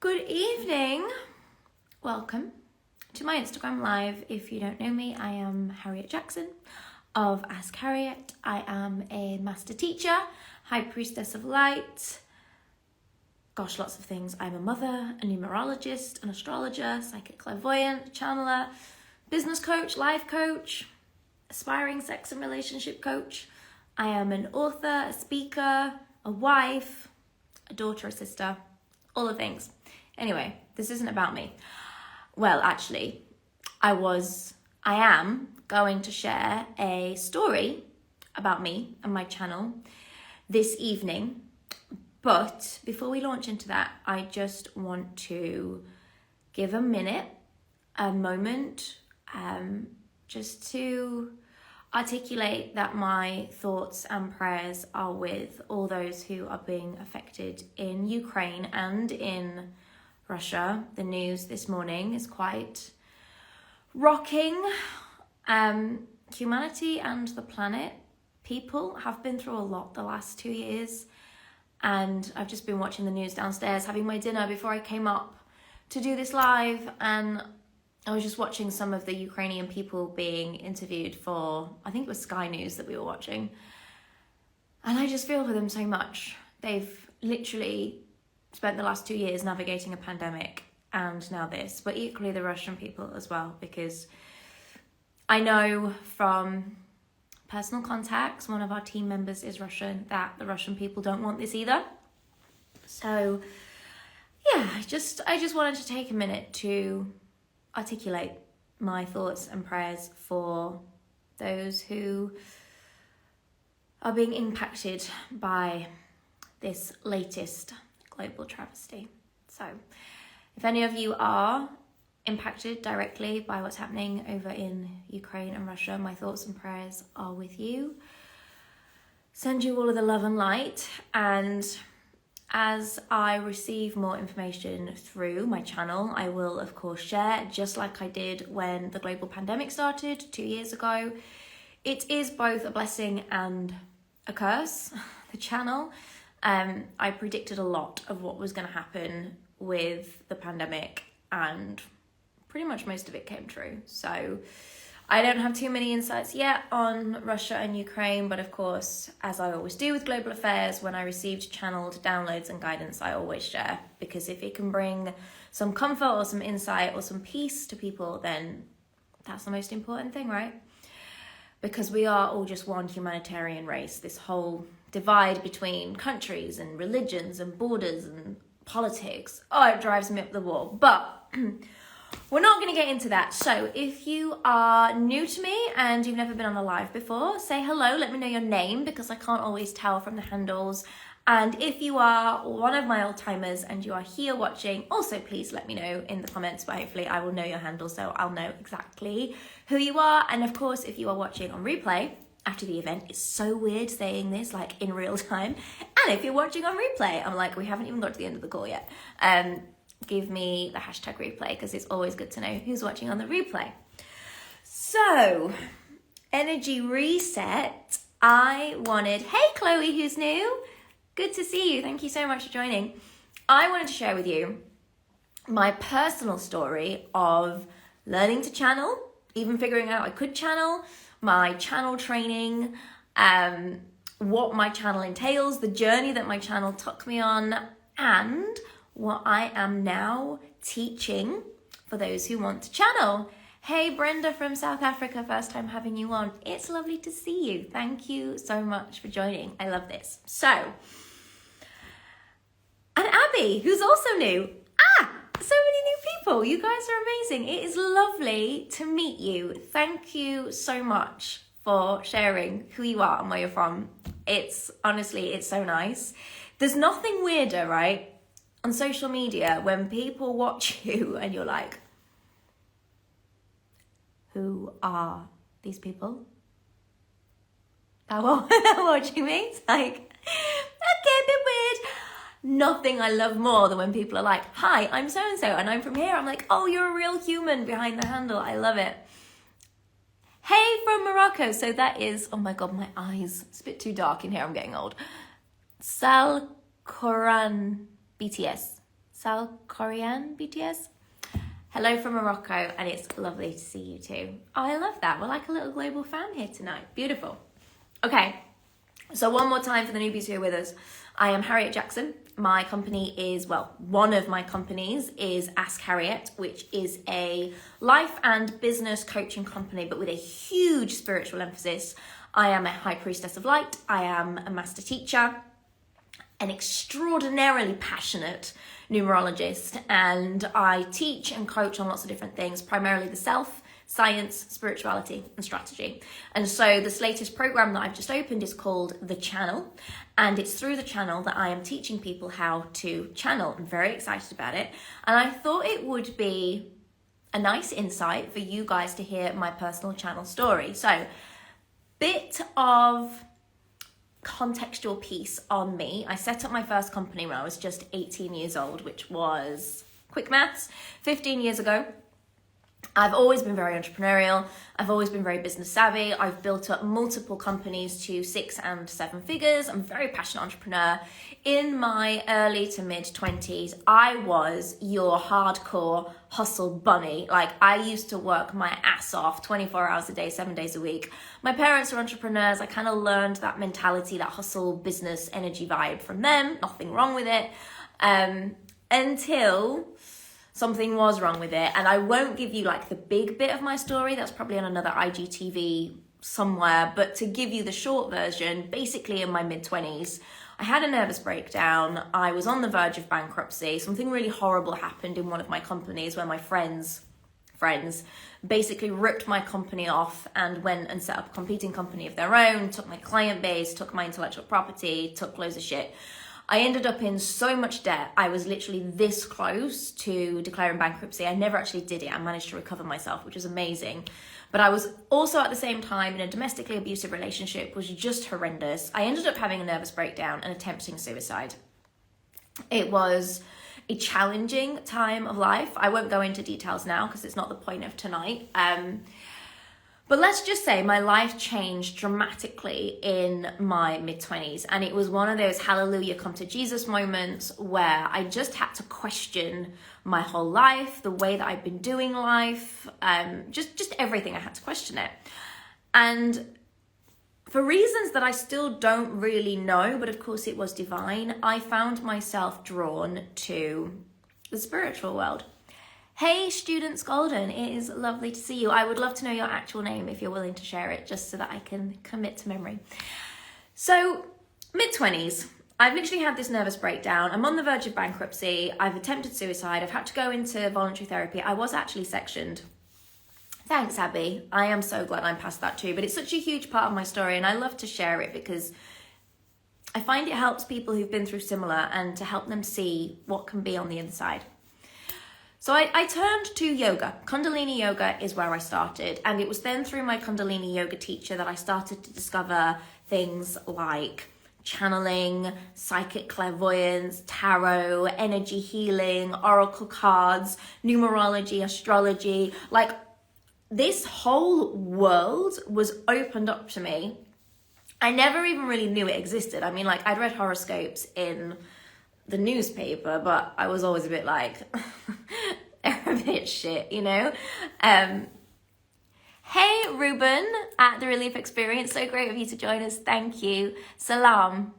Good evening. Welcome to my Instagram live. If you don't know me, I am Harriet Jackson of Ask Harriet. I am a master teacher, high priestess of light. Gosh, lots of things. I'm a mother, a numerologist, an astrologer, psychic clairvoyant, channeler, business coach, life coach, aspiring sex and relationship coach. I am an author, a speaker, a wife, a daughter, a sister, all the things. Anyway, this isn't about me. Well, actually, I am going to share a story about me and my channel this evening. But before we launch into that, I just want to give a moment, just to articulate that my thoughts and prayers are with all those who are being affected in Ukraine and in Russia. The news this morning is quite rocking. Humanity and the planet, people have been through a lot the last 2 years. And I've just been watching the news downstairs, having my dinner before I came up to do this live. And I was just watching some of the Ukrainian people being interviewed for, I think it was Sky News that we were watching. And I just feel for them so much. They've literally spent the last 2 years navigating a pandemic and now this, but equally the Russian people as well, because I know from personal contacts, one of our team members is Russian, that the Russian people don't want this either. So yeah, I just wanted to take a minute to articulate my thoughts and prayers for those who are being impacted by this latest global travesty. So if any of you are impacted directly by what's happening over in Ukraine and Russia, my thoughts and prayers are with you. Send you all of the love and light, and as I receive more information through my channel, I will of course share, just like I did when the global pandemic started 2 years ago. It is both a blessing and a curse, the channel. I predicted a lot of what was going to happen with the pandemic, and pretty much most of it came true. So I don't have too many insights yet on Russia and Ukraine, but of course, as I always do with global affairs, when I received channeled downloads and guidance, I always share, because if it can bring some comfort or some insight or some peace to people, then that's the most important thing, right? Because we are all just one humanitarian race. This whole divide between countries and religions and borders and politics, it drives me up the wall. But we're not going to get into that. So if you are new to me and you've never been on a live before, say hello, let me know your name, because I can't always tell from the handles. And if you are one of my old timers and you are here watching, also please let me know in the comments, but hopefully I will know your handle, so I'll know exactly who you are. And of course, if you are watching on replay after the event, it's so weird saying this like in real time. And if you're watching on replay, I'm like, we haven't even got to the end of the call yet. Give me the hashtag replay, because it's always good to know who's watching on the replay. So, energy reset. Hey Chloe, who's new? Good to see you. Thank you so much for joining. I wanted to share with you my personal story of learning to channel, even figuring out I could channel, my channel training, what my channel entails, the journey that my channel took me on, and what I am now teaching for those who want to channel. Hey Brenda from South Africa, first time having you on. It's lovely to see you. Thank you so much for joining. I love this. So, and Abby, who's also new. So many new people. You guys are amazing. It is lovely to meet you. Thank you so much for sharing who you are and where you're from. It's so nice. There's nothing weirder, right? On social media, when people watch you and you're like, who are these people that are watching me? It's like, okay, a bit weird. Nothing I love more than when people are like, hi, I'm so-and-so and I'm from here. I'm like, oh, you're a real human behind the handle. I love it. Hey from Morocco. So that is, oh my God, my eyes. It's a bit too dark in here. I'm getting old. Sal Quran BTS. Sal Korean BTS. Hello from Morocco, and it's lovely to see you too. Oh, I love that. We're like a little global fam here tonight. Beautiful. Okay, so one more time for the newbies who are with us. I am Harriet Jackson. My company is, well, one of my companies is Ask Harriet, which is a life and business coaching company, but with a huge spiritual emphasis. I am a high priestess of light. I am a master teacher, an extraordinarily passionate numerologist, and I teach and coach on lots of different things, primarily the self, science, spirituality, and strategy. And so this latest program that I've just opened is called The Channel, and it's through the channel that I am teaching people how to channel. I'm very excited about it, and I thought it would be a nice insight for you guys to hear my personal channel story. So, bit of contextual piece on me. I set up my first company when I was just 18 years old, which was, quick maths, 15 years ago. I've always been very entrepreneurial. I've always been very business savvy. I've built up multiple companies to 6 and 7 figures. I'm a very passionate entrepreneur. In my early to mid 20s, I was your hardcore hustle bunny. Like, I used to work my ass off 24 hours a day, 7 days a week. My parents were entrepreneurs. I kind of learned that mentality, that hustle business energy vibe from them. Nothing wrong with it. Until something was wrong with it. And I won't give you like the big bit of my story. That's probably on another IGTV somewhere. But to give you the short version, basically in my mid-20s, I had a nervous breakdown. I was on the verge of bankruptcy. Something really horrible happened in one of my companies where my friends basically ripped my company off and went and set up a competing company of their own, took my client base, took my intellectual property, took loads of shit. I ended up in so much debt. I was literally this close to declaring bankruptcy. I never actually did it. I managed to recover myself, which was amazing. But I was also at the same time in a domestically abusive relationship, which was just horrendous. I ended up having a nervous breakdown and attempting suicide. It was a challenging time of life. I won't go into details now because it's not the point of tonight. But let's just say my life changed dramatically in my mid-20s. And it was one of those hallelujah, come to Jesus moments where I just had to question my whole life, the way that I've been doing life, just everything. I had to question it. And for reasons that I still don't really know, but of course it was divine, I found myself drawn to the spiritual world. Hey, Students Golden, it is lovely to see you. I would love to know your actual name if you're willing to share it, just so that I can commit to memory. So, mid-20s, I've literally had this nervous breakdown. I'm on the verge of bankruptcy. I've attempted suicide. I've had to go into voluntary therapy. I was actually sectioned. Thanks, Abby. I am so glad I'm past that too, but it's such a huge part of my story, and I love to share it because I find it helps people who've been through similar and to help them see what can be on the inside. So I turned to yoga. Kundalini yoga is where I started. And it was then through my Kundalini yoga teacher that I started to discover things like channeling, psychic clairvoyance, tarot, energy healing, oracle cards, numerology, astrology. Like, this whole world was opened up to me. I never even really knew it existed. I mean, like, I'd read horoscopes in the newspaper, but I was always a bit like, they're a bit shit, you know? Hey, Ruben at The Relief Experience. So great of you to join us. Thank you. Salam.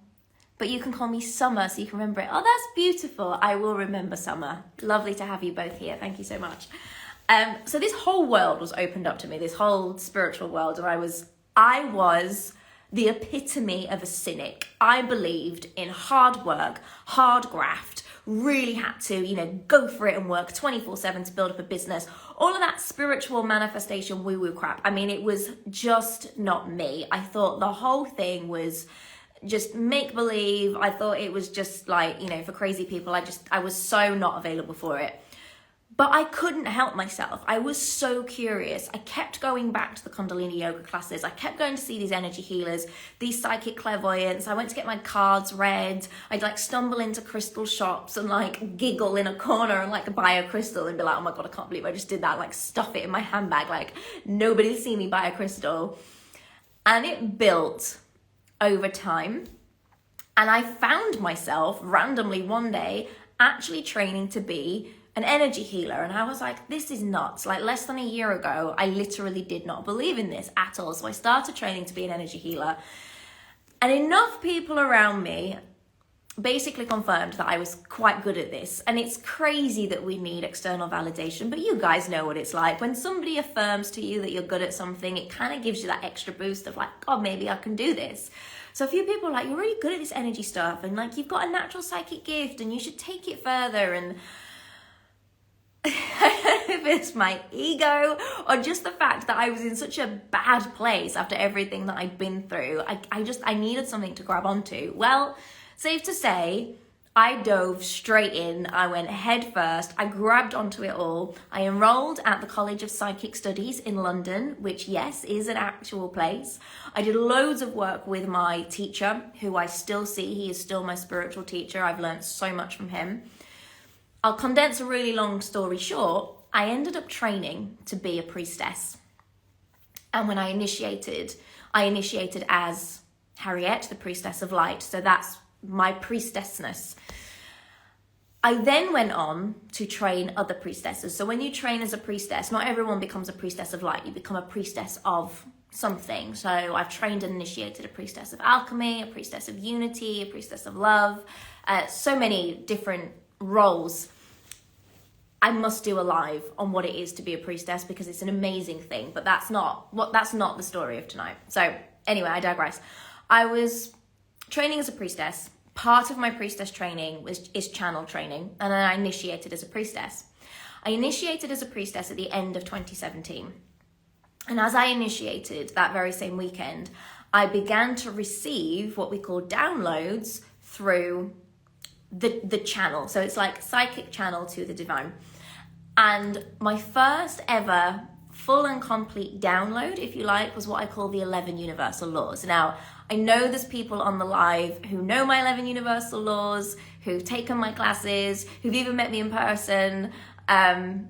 But you can call me Summer so you can remember it. Oh, that's beautiful. I will remember Summer. Lovely to have you both here. Thank you so much. So this whole world was opened up to me, this whole spiritual world. And I was the epitome of a cynic. I believed in hard work, hard graft, really had to, go for it and work 24/7 to build up a business. All of that spiritual manifestation woo-woo crap. I mean, it was just not me. I thought the whole thing was just make-believe. I thought it was just like, for crazy people. I was so not available for it. But I couldn't help myself. I was so curious. I kept going back to the Kundalini yoga classes. I kept going to see these energy healers, these psychic clairvoyants. I went to get my cards read. I'd stumble into crystal shops and giggle in a corner and buy a crystal and be like, oh my God, I can't believe I just did that. Stuff it in my handbag. Nobody's seen me buy a crystal. And it built over time. And I found myself randomly one day actually training to be an energy healer. And I was like, this is nuts. Like less than a year ago, I literally did not believe in this at all. So I started training to be an energy healer. And enough people around me basically confirmed that I was quite good at this. And it's crazy that we need external validation, but you guys know what it's like. When somebody affirms to you that you're good at something, it kind of gives you that extra boost of like, oh, maybe I can do this. So a few people are like, you're really good at this energy stuff, and like you've got a natural psychic gift and you should take it further. And I don't know if it's my ego or just the fact that I was in such a bad place after everything that I'd been through. I needed something to grab onto. Well, safe to say, I dove straight in. I went head first. I grabbed onto it all. I enrolled at the College of Psychic Studies in London, which, yes, is an actual place. I did loads of work with my teacher, who I still see. He is still my spiritual teacher. I've learned so much from him. I'll condense a really long story short. I ended up training to be a priestess. And when I initiated as Harriet, the priestess of light. So that's my priestessness. I then went on to train other priestesses. So when you train as a priestess, not everyone becomes a priestess of light. You become a priestess of something. So I've trained and initiated a priestess of alchemy, a priestess of unity, a priestess of love, so many different roles. I must do a live on what it is to be a priestess because it's an amazing thing, but that's not the story of tonight. So anyway, I digress. I was training as a priestess. Part of my priestess training is channel training, and then I initiated as a priestess. I initiated as a priestess at the end of 2017. And as I initiated that very same weekend, I began to receive what we call downloads through the channel. So it's like psychic channel to the divine. And my first ever full and complete download, if you like, was what I call the 11 universal laws. Now, I know there's people on the live who know my 11 universal laws, who've taken my classes, who've even met me in person. Do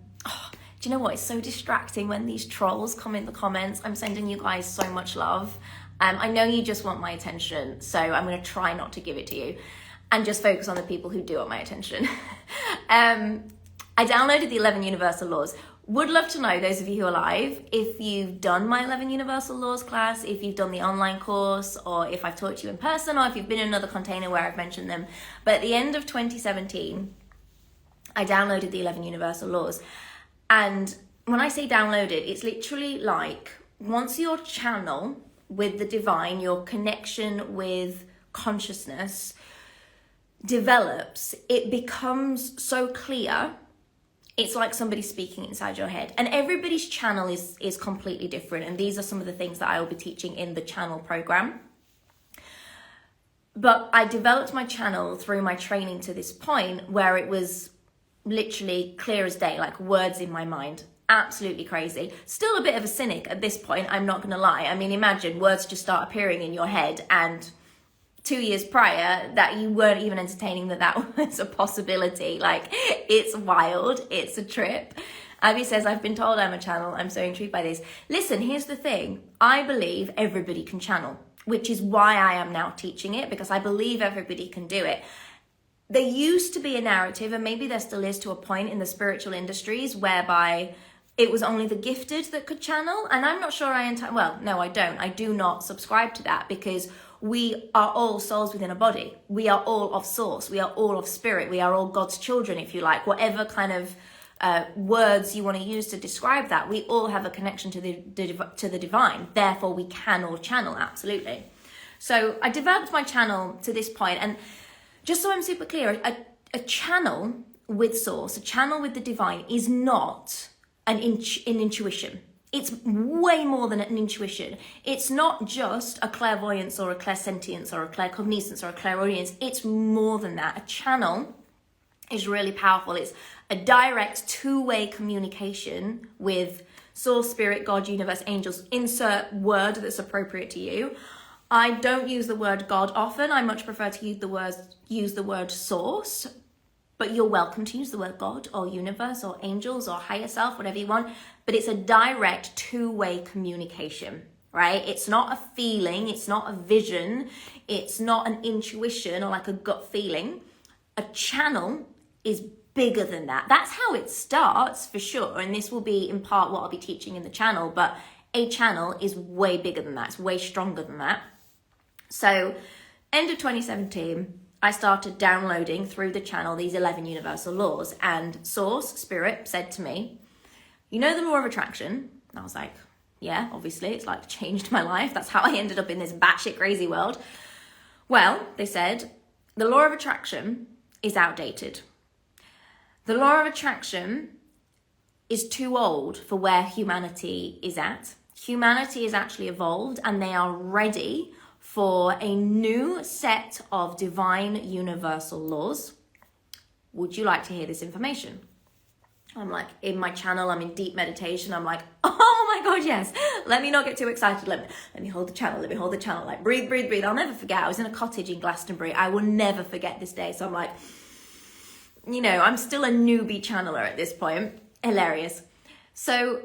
you know what? It's so distracting when these trolls come in the comments. I'm sending you guys so much love. I know you just want my attention, so I'm going to try not to give it to you and just focus on the people who do want my attention. I downloaded the 11 universal laws. Would love to know, those of you who are live, if you've done my 11 Universal Laws class, if you've done the online course, or if I've taught you in person, or if you've been in another container where I've mentioned them. But at the end of 2017, I downloaded the 11 Universal Laws. And when I say downloaded, it's literally like once your channel with the divine, your connection with consciousness develops, it becomes so clear. It's like somebody speaking inside your head, and everybody's channel is completely different. And these are some of the things that I will be teaching in the channel program. But I developed my channel through my training to this point where it was literally clear as day, like words in my mind. Absolutely crazy. Still a bit of a cynic at this point, I'm not gonna lie. I mean, imagine words just start appearing in your head, and 2 years prior that you weren't even entertaining that was a possibility. Like, it's wild, it's a trip. Abby says, I've been told I'm a channel. I'm so intrigued by this. Listen, here's the thing. I believe everybody can channel, which is why I am now teaching it, because I believe everybody can do it. There used to be a narrative, and maybe there still is to a point in the spiritual industries, whereby it was only the gifted that could channel. And I'm not sure I don't. I do not subscribe to that, because we are all souls within a body. We are all of source. We are all of spirit. We are all God's children, if you like. Whatever kind of words you want to use to describe that, we all have a connection to the divine. Therefore, we can all channel, absolutely. So I developed my channel to this point, and just so I'm super clear, a channel with source, a channel with the divine, is not an intuition. It's way more than an intuition. It's not just a clairvoyance or a clairsentience or a claircognizance or a clairaudience. It's more than that. A channel is really powerful. It's a direct two-way communication with source, spirit, God, universe, angels. Insert word that's appropriate to you. I don't use the word God often. I much prefer to use the word source. But you're welcome to use the word God or universe or angels or higher self, whatever you want. But it's a direct two-way communication, right? It's not a feeling. It's not a vision. It's not an intuition or like a gut feeling. A channel is bigger than that. That's how it starts for sure. And this will be in part what I'll be teaching in the channel, but a channel is way bigger than that. It's way stronger than that. So end of 2017, I started downloading through the channel these 11 universal laws, and Source, Spirit, said to me, you know the law of attraction? And I was like, yeah, obviously, it's like changed my life. That's how I ended up in this batshit crazy world. Well, they said, the law of attraction is outdated. The law of attraction is too old for where humanity is at. Humanity is actually evolved, and they are ready for a new set of divine universal laws. Would you like to hear this information? I'm like, in my channel, I'm in deep meditation. I'm like, oh my God, yes. Let me not get too excited. Let me hold the channel. Let me hold the channel. Like, breathe, breathe, breathe. I'll never forget. I was in a cottage in Glastonbury. I will never forget this day. So I'm like, you know, I'm still a newbie channeler at this point. Hilarious. So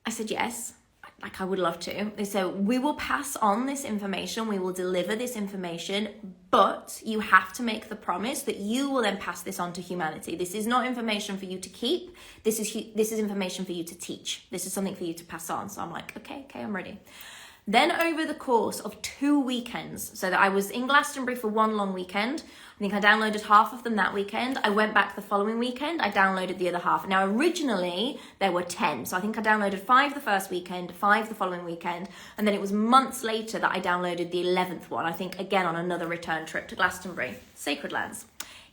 I said, yes. Like, I would love to. They said, we will pass on this information. We will deliver this information, but you have to make the promise that you will then pass this on to humanity. This is not information for you to keep. This is information for you to teach. This is something for you to pass on. So I'm like, okay, I'm ready. Then over the course of 2 weekends, so that I was in Glastonbury for one long weekend, I think I downloaded half of them that weekend. I went back the following weekend, I downloaded the other half. Now originally there were 10, so I think I downloaded 5 the first weekend, 5 the following weekend, and then it was months later that I downloaded the 11th one, I think again on another return trip to Glastonbury. Sacred lands.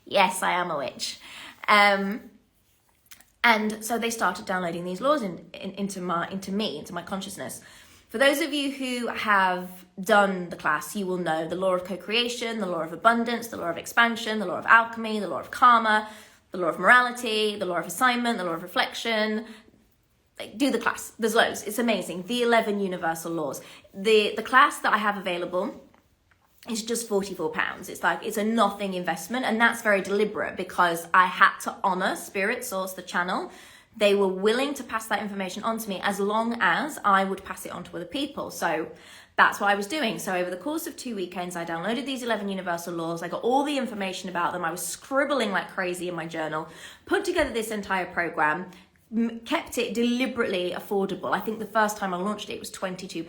Yes, I am a witch. And so they started downloading these laws into my consciousness. For those of you who have done the class, you will know the law of co-creation, the law of abundance, the law of expansion, the law of alchemy, the law of karma, the law of morality, the law of assignment, the law of reflection. Do the class. There's loads. It's amazing. The 11 universal laws. The class that I have available is just £44. It's a nothing investment, and that's very deliberate because I had to honor Spirit Source, the channel. They were willing to pass that information on to me as long as I would pass it on to other people. So that's what I was doing. So over the course of 2 weekends, I downloaded these 11 universal laws. I got all the information about them. I was scribbling like crazy in my journal, put together this entire program, kept it deliberately affordable. I think the first time I launched it was £22.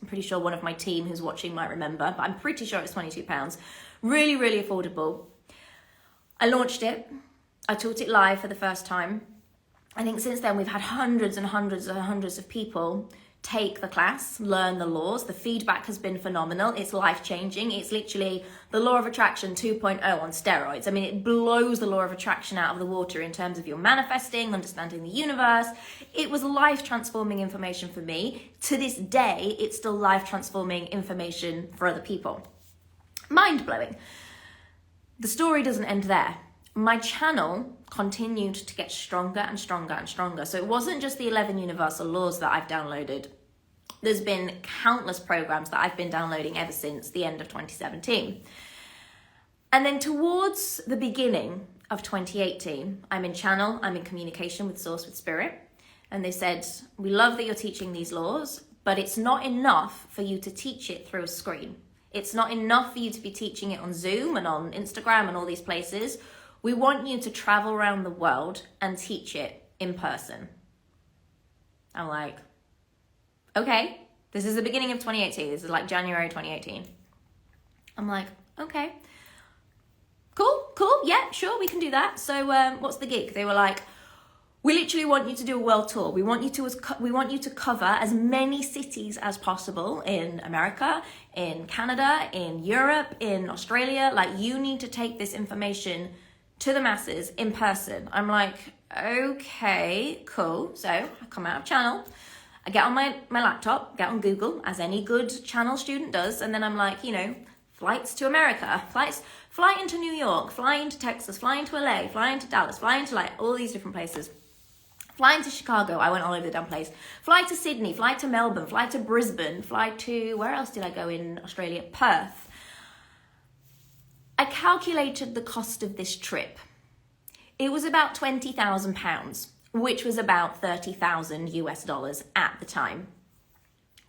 I'm pretty sure one of my team who's watching might remember, but I'm pretty sure it's £22. Really, really affordable. I launched it. I taught it live for the first time. I think since then we've had hundreds and hundreds and hundreds of people take the class, learn the laws. The feedback has been phenomenal. It's life-changing. It's literally the law of attraction 2.0 on steroids. I mean, it blows the law of attraction out of the water in terms of your manifesting, understanding the universe. It was life-transforming information for me. To this day, it's still life-transforming information for other people. Mind-blowing. The story doesn't end there. My channel continued to get stronger and stronger and stronger. So it wasn't just the 11 universal laws that I've downloaded. There's been countless programs that I've been downloading ever since the end of 2017. And then towards the beginning of 2018, I'm in channel, I'm in communication with Source, with Spirit. And they said, we love that you're teaching these laws, but it's not enough for you to teach it through a screen. It's not enough for you to be teaching it on Zoom and on Instagram and all these places. We want you to travel around the world and teach it in person. I'm like, okay, this is the beginning of 2018. This is like January 2018. I'm like, okay, cool, yeah, sure, we can do that. So what's the gig? They were like, we literally want you to do a world tour. We want you to cover as many cities as possible in America, in Canada, in Europe, in Australia. Like, you need to take this information to the masses in person. I'm like, okay, cool. So I come out of channel, I get on my laptop, get on Google, as any good channel student does, and then I'm like, you know, flights to America, fly into New York, fly into Texas, fly into LA, fly into Dallas, fly into like all these different places. Fly into Chicago, I went all over the damn place. Fly to Sydney, fly to Melbourne, fly to Brisbane, fly to, where else did I go in Australia? Perth. I calculated the cost of this trip. It was about £20,000, which was about 30,000 US dollars at the time.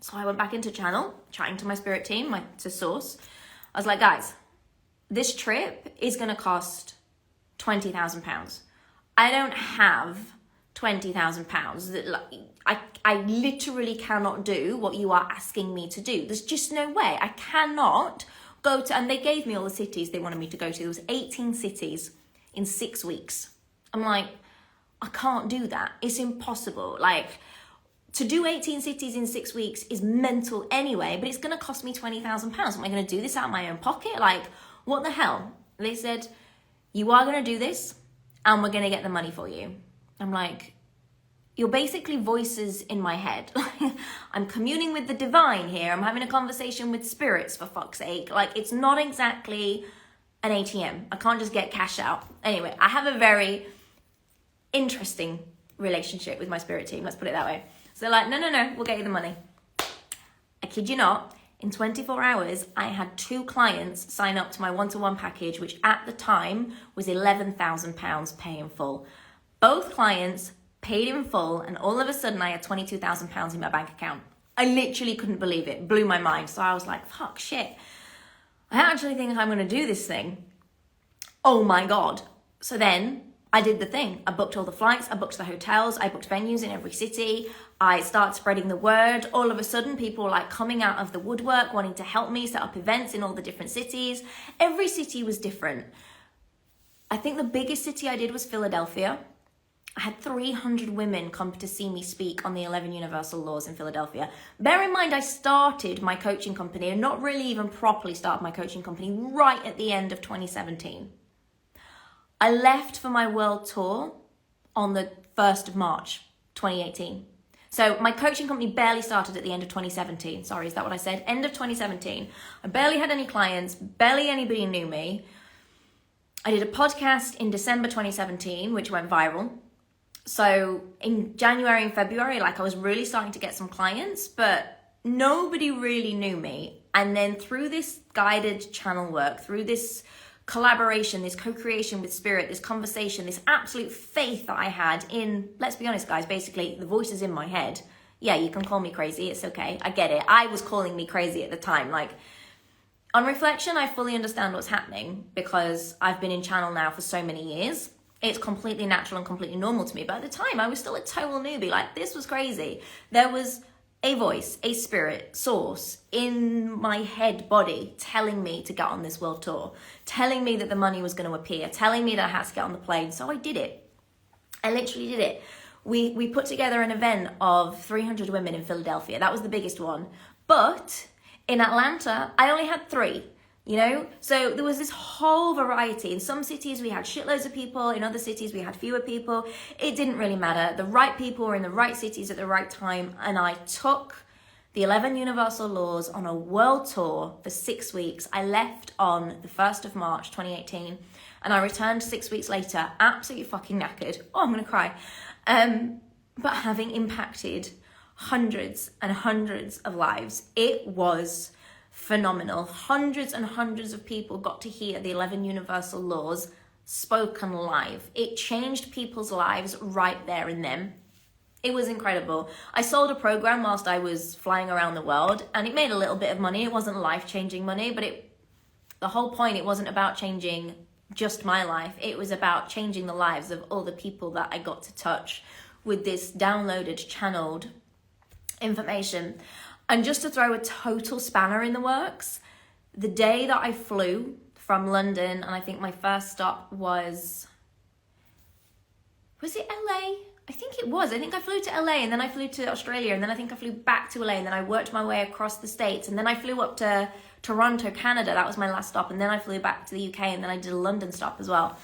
So I went back into channel, chatting to my Spirit team, to Source. I was like, guys, this trip is gonna cost £20,000. I don't have £20,000. I literally cannot do what you are asking me to do. There's just no way. I cannot go to, and they gave me all the cities they wanted me to go to. There was 18 cities in 6 weeks. I'm like, I can't do that. It's impossible. Like, to do 18 cities in 6 weeks is mental anyway, but it's going to cost me £20,000. Am I going to do this out of my own pocket? Like, what the hell? They said, you are going to do this and we're going to get the money for you. I'm like, you're basically voices in my head. I'm communing with the divine here. I'm having a conversation with spirits, for fuck's sake. Like, it's not exactly an ATM. I can't just get cash out. Anyway, I have a very interesting relationship with my spirit team. Let's put it that way. So they're like, no, we'll get you the money. I kid you not. In 24 hours, I had 2 clients sign up to my one-to-one package, which at the time was £11,000 pay in full. Both clients paid in full, and all of a sudden I had £22,000 in my bank account. I literally couldn't believe it. It blew my mind. So I was like, fuck, shit. I actually think I'm going to do this thing. Oh my God. So then I did the thing. I booked all the flights, I booked the hotels, I booked venues in every city. I started spreading the word. All of a sudden, people were like coming out of the woodwork, wanting to help me set up events in all the different cities. Every city was different. I think the biggest city I did was Philadelphia. I had 300 women come to see me speak on the 11 Universal Laws in Philadelphia. Bear in mind, I started my coaching company, and not really even properly started my coaching company, right at the end of 2017. I left for my world tour on the 1st of March, 2018. So my coaching company barely started at the end of 2017. Sorry, is that what I said? End of 2017. I barely had any clients, barely anybody knew me. I did a podcast in December 2017, which went viral. So in January and February, like, I was really starting to get some clients, but nobody really knew me. And then through this guided channel work, through this collaboration, this co-creation with spirit, this conversation, this absolute faith that I had in, let's be honest guys, basically the voices in my head. Yeah, you can call me crazy, it's okay, I get it. I was calling me crazy at the time. Like, on reflection, I fully understand what's happening because I've been in channel now for so many years. It's completely natural and completely normal to me. But at the time, I was still a total newbie. Like, this was crazy. There was a voice, a spirit, source in my head body telling me to get on this world tour, telling me that the money was going to appear, telling me that I had to get on the plane. So I did it. I literally did it. We put together an event of 300 women in Philadelphia. That was the biggest one. But in Atlanta, I only had 3. You know, so there was this whole variety. In some cities, we had shitloads of people. In other cities, we had fewer people. It didn't really matter. The right people were in the right cities at the right time. And I took the 11 Universal Laws on a world tour for 6 weeks. I left on the 1st of March, 2018. And I returned 6 weeks later, absolutely fucking knackered. Oh, I'm going to cry. But having impacted hundreds and hundreds of lives, it was phenomenal. Hundreds and hundreds of people got to hear the 11 Universal Laws spoken live. It changed people's lives right there and then. It was incredible. I sold a program whilst I was flying around the world, and it made a little bit of money. It wasn't life-changing money, but the whole point, it wasn't about changing just my life. It was about changing the lives of all the people that I got to touch with this downloaded, channeled information. And just to throw a total spanner in the works, the day that I flew from London, and I think my first stop was it LA? I think it was. I think I flew to LA, and then I flew to Australia, and then I think I flew back to LA, and then I worked my way across the States, and then I flew up to Toronto, Canada. That was my last stop, and then I flew back to the UK, and then I did a London stop as well.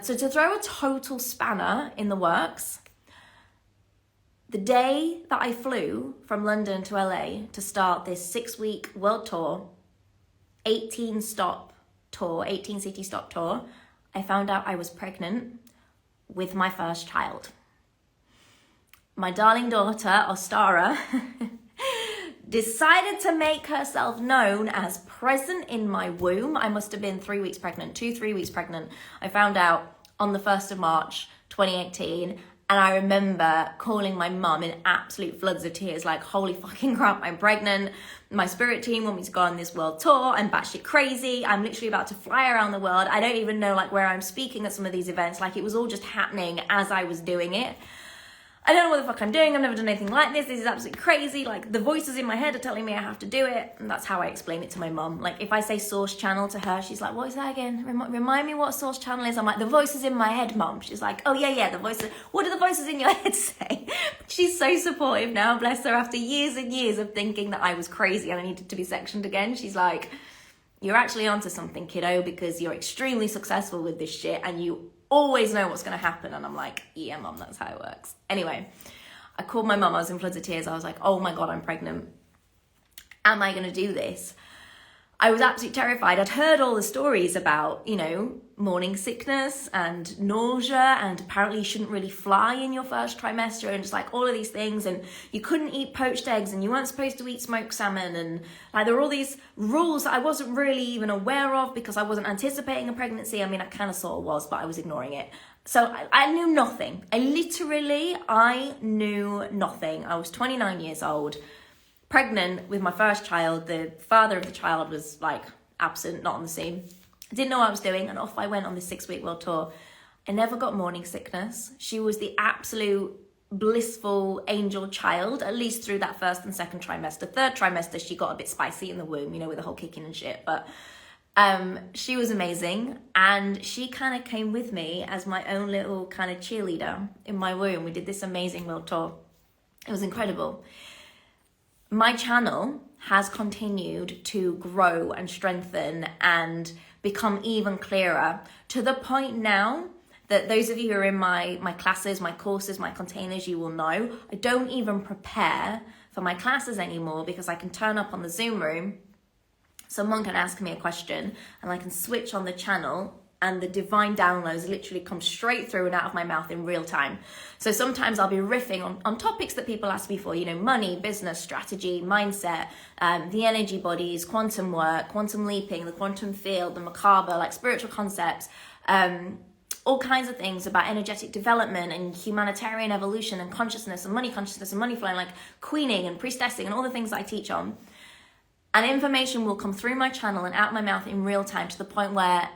So to throw a total spanner in the works, the day that I flew from London to LA to start this 6-week world tour, 18 city stop tour, I found out I was pregnant with my first child. My darling daughter, Ostara, decided to make herself known as present in my womb. I must have been 3 weeks pregnant, 2-3 weeks pregnant. I found out on the 1st of March, 2018. And I remember calling my mum in absolute floods of tears, like, holy fucking crap, I'm pregnant. My spirit team want me to go on this world tour. I'm batshit crazy. I'm literally about to fly around the world. I don't even know like where I'm speaking at some of these events. Like, it was all just happening as I was doing it. I don't know what the fuck I'm doing. I've never done anything like this. This is absolutely crazy. Like, the voices in my head are telling me I have to do it. And that's how I explain it to my mum. Like, if I say source channel to her, she's like, what is that again? Remind me what source channel is. I'm like, the voices in my head, mum. She's like, oh yeah, the voices. What do the voices in your head say? She's so supportive now, bless her. After years and years of thinking that I was crazy and I needed to be sectioned again, she's like, you're actually onto something, kiddo, because you're extremely successful with this shit and you always know what's going to happen. And I'm like, yeah, mum, that's how it works. Anyway, I called my mum. I was in floods of tears. I was like, oh my God, I'm pregnant. Am I going to do this? I was absolutely terrified. I'd heard all the stories about, you know, morning sickness and nausea, and apparently you shouldn't really fly in your first trimester, and just like all of these things, and you couldn't eat poached eggs, and you weren't supposed to eat smoked salmon, and like there were all these rules that I wasn't really even aware of because I wasn't anticipating a pregnancy. I mean, I kind of sort of was, but I was ignoring it. So I knew nothing. I knew nothing. I was 29 years old, pregnant with my first child. The father of the child was like absent, not on the scene. I didn't know what I was doing, and off I went on this 6-week world tour. I never got morning sickness. She was the absolute blissful angel child, at least through that first and second trimester. Third trimester, she got a bit spicy in the womb, you know, with the whole kicking and shit. But she was amazing, and she kind of came with me as my own little kind of cheerleader in my womb. We did this amazing world tour. It was incredible. My channel has continued to grow and strengthen and become even clearer, to the point now that those of you who are in my classes, my courses, my containers, you will know I don't even prepare for my classes anymore, because I can turn up on the Zoom room, someone can ask me a question, and I can switch on the channel, and the divine downloads literally come straight through and out of my mouth in real time. So sometimes I'll be riffing on topics that people ask me for, you know, money, business, strategy, mindset, the energy bodies, quantum work, quantum leaping, the quantum field, the macabre, like spiritual concepts, all kinds of things about energetic development and humanitarian evolution and consciousness and money flow, and like queening and priestessing and all the things that I teach on. And information will come through my channel and out my mouth in real time, to the point where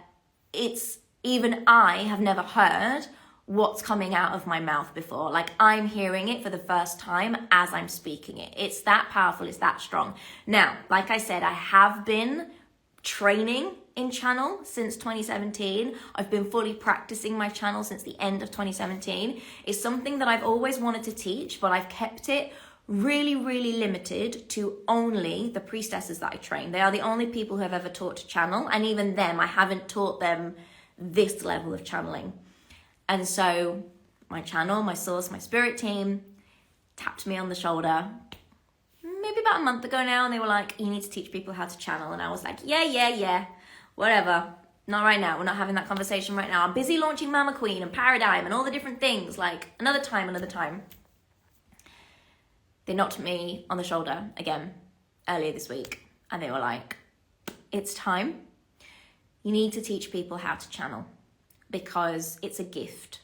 it's even I have never heard what's coming out of my mouth before. Like, I'm hearing it for the first time as I'm speaking it. It's that powerful, it's that strong. Now, like I said, I have been training in channel since 2017. I've been fully practicing my channel since the end of 2017. It's something that I've always wanted to teach, but I've kept it really, really limited to only the priestesses that I train. They are the only people who have ever taught to channel, and even them, I haven't taught them this level of channeling. And so my channel, my source, my spirit team tapped me on the shoulder maybe about a month ago now, and they were like, you need to teach people how to channel. And I was like, yeah, whatever. Not right now. We're not having that conversation right now. I'm busy launching Mama Queen and Paradigm and all the different things. Like, another time. They knocked me on the shoulder again earlier this week, and they were like, it's time. You need to teach people how to channel, because it's a gift.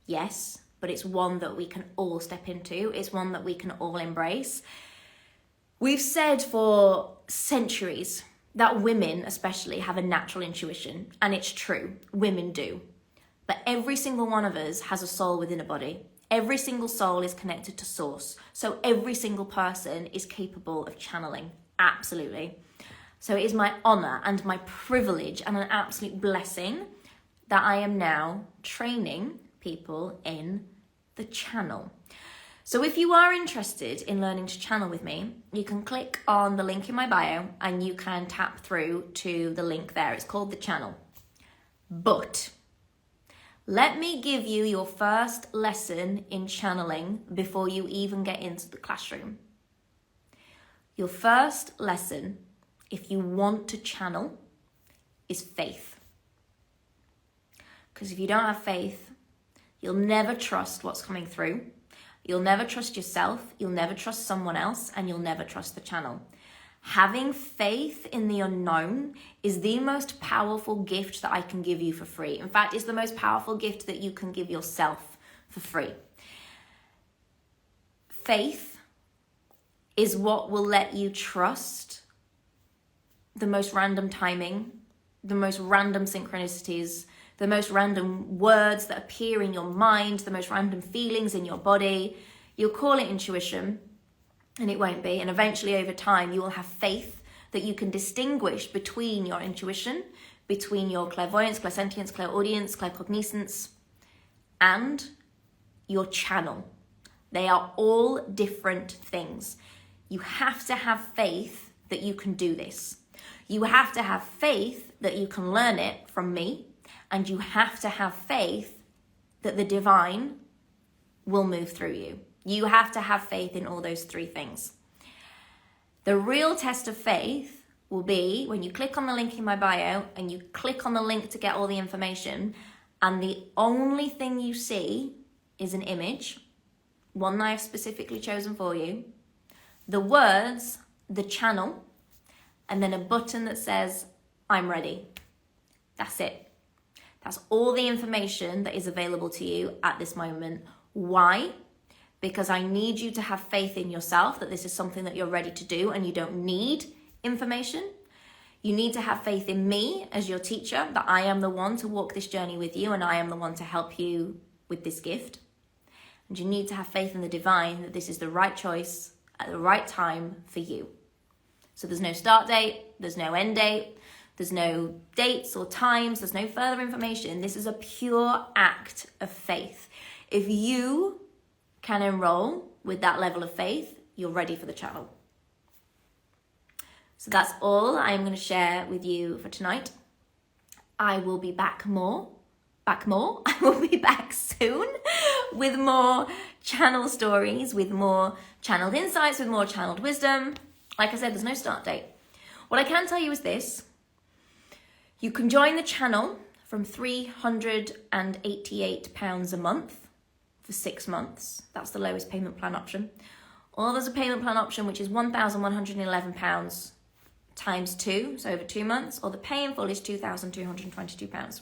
Yes, but it's one that we can all step into. It's one that we can all embrace. We've said for centuries that women especially have a natural intuition, and it's true, women do. But every single one of us has a soul within a body. Every single soul is connected to source. So every single person is capable of channeling, absolutely. So it is my honor and my privilege and an absolute blessing that I am now training people in the channel. So if you are interested in learning to channel with me, you can click on the link in my bio and you can tap through to the link there. It's called the channel. But let me give you your first lesson in channeling before you even get into the classroom. Your first lesson, if you want to channel, is faith. Because if you don't have faith, you'll never trust what's coming through. You'll never trust yourself, you'll never trust someone else, and you'll never trust the channel. Having faith in the unknown is the most powerful gift that I can give you for free. In fact, it's the most powerful gift that you can give yourself for free. faith is what will let you trust the most random timing, the most random synchronicities, the most random words that appear in your mind, the most random feelings in your body. You'll call it intuition, and it won't be. And eventually, over time, you will have faith that you can distinguish between your intuition, between your clairvoyance, clairsentience, clairaudience, claircognizance, and your channel. They are all different things. You have to have faith that you can do this. You have to have faith that you can learn it from me, and you have to have faith that the divine will move through you. You have to have faith in all those three things. The real test of faith will be when you click on the link in my bio and you click on the link to get all the information, and the only thing you see is an image, one that I've specifically chosen for you, the words, the channel, and then a button that says, I'm ready. That's it. That's all the information that is available to you at this moment. Why? Because I need you to have faith in yourself that this is something that you're ready to do and you don't need information. You need to have faith in me as your teacher, that I am the one to walk this journey with you and I am the one to help you with this gift. And you need to have faith in the divine that this is the right choice at the right time for you. So there's no start date, there's no end date, there's no dates or times, there's no further information. This is a pure act of faith. If you can enroll with that level of faith, you're ready for the channel. So that's all I'm going to share with you for tonight. I will be back more. I will be back soon with more channel stories, with more channeled insights, with more channeled wisdom. Like I said, there's no start date. What I can tell you is this. You can join the channel from £388 a month for 6 months. That's the lowest payment plan option. Or there's a payment plan option which is £1,111 times 2, so over 2 months, or the pay in full is £2,222.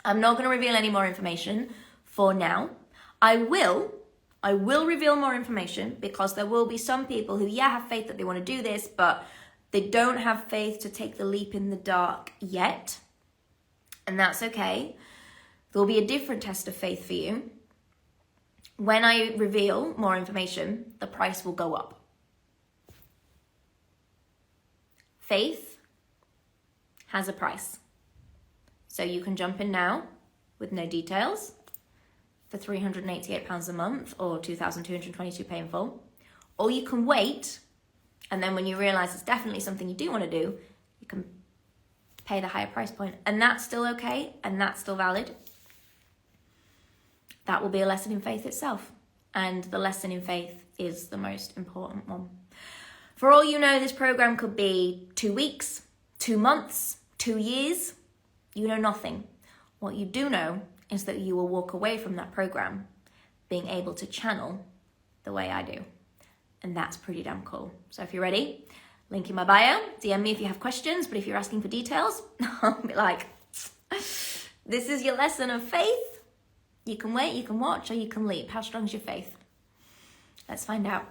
I'm not going to reveal any more information for now. I will reveal more information because there will be some people who, have faith that they want to do this, but they don't have faith to take the leap in the dark yet. And that's okay. There'll be a different test of faith for you. When I reveal more information, the price will go up. Faith has a price. So you can jump in now with no details for £388 a month or £2,222 pay in full. Or you can wait, and then when you realise it's definitely something you do want to do, you can pay the higher price point. And that's still okay, and that's still valid. That will be a lesson in faith itself. And the lesson in faith is the most important one. For all you know, this program could be 2 weeks, 2 months, 2 years. You know nothing. What you do know is that you will walk away from that program being able to channel the way I do. And that's pretty damn cool. So if you're ready, link in my bio, DM me if you have questions, but if you're asking for details, I'll be like, this is your lesson of faith. You can wait, you can watch, or you can leap. How strong is your faith? Let's find out.